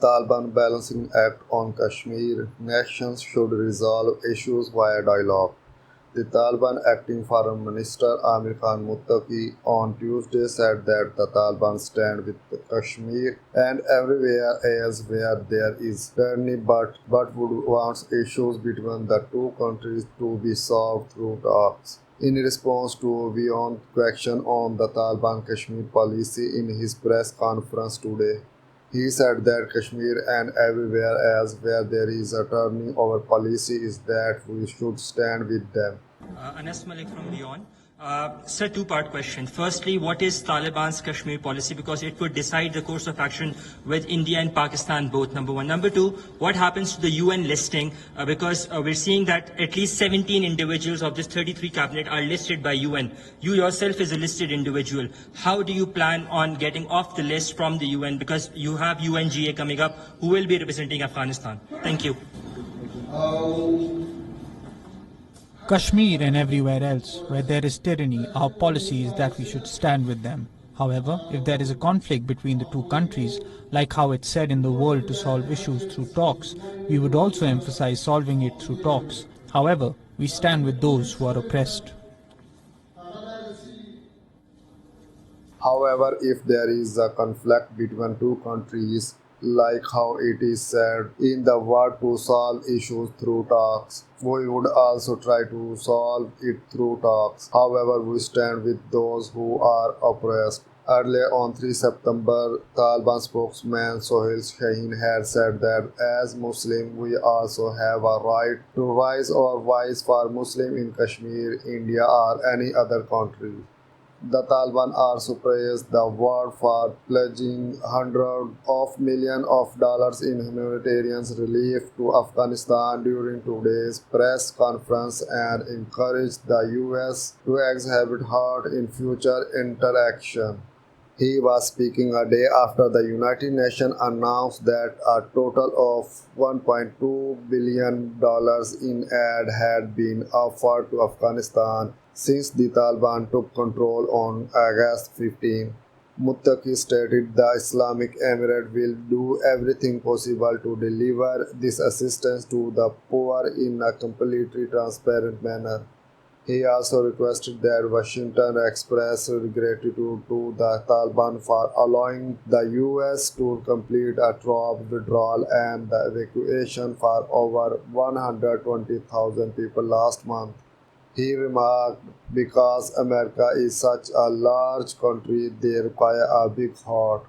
Taliban Balancing Act on Kashmir Nations should resolve issues via dialogue. The Taliban acting Foreign Minister Amir Khan Muttaqi on Tuesday said that the Taliban stand with Kashmir and everywhere else where there is tyranny but would want issues between the two countries to be solved through talks. In response to a beyond question on the Taliban Kashmir policy in his press conference today, he said that Kashmir and everywhere else where there is a turning over policy is that we should stand with them. Anas Malik from Beyond. Sir, two-part question. Firstly, what is Taliban's Kashmir policy? Because it would decide the course of action with India and Pakistan both, number one. Number two, what happens to the UN listing? Because we're seeing that at least 17 individuals of this 33 cabinet are listed by UN. You yourself is a listed individual. How do you plan on getting off the list from the UN? Because you have UNGA coming up, who will be representing Afghanistan. Thank you. Kashmir and everywhere else where there is tyranny, our policy is that we should stand with them. However, if there is a conflict between the two countries, like how it's said in the world to solve issues through talks, we would also emphasize solving it through talks. However, we stand with those who are oppressed. However, if there is a conflict between two countries, like how it is said in the word to solve issues through talks, we would also try to solve it through talks. However, we stand with those who are oppressed. Earlier on 3 September, Taliban spokesman Sohail Shaheen had said that as Muslims, we also have a right to raise our voice for Muslims in Kashmir, India, or any other country. The Taliban also praised the world for pledging hundreds of millions of dollars in humanitarian relief to Afghanistan during today's press conference and encouraged the US to exhibit heart in future interaction. He was speaking a day after the United Nations announced that a total of $1.2 billion in aid had been offered to Afghanistan since the Taliban took control on August 15. Muttaqi stated the Islamic Emirate will do everything possible to deliver this assistance to the poor in a completely transparent manner. He also requested that Washington express gratitude to the Taliban for allowing the US to complete a troop withdrawal and the evacuation for over 120,000 people last month. He remarked, because America is such a large country, they require a big heart.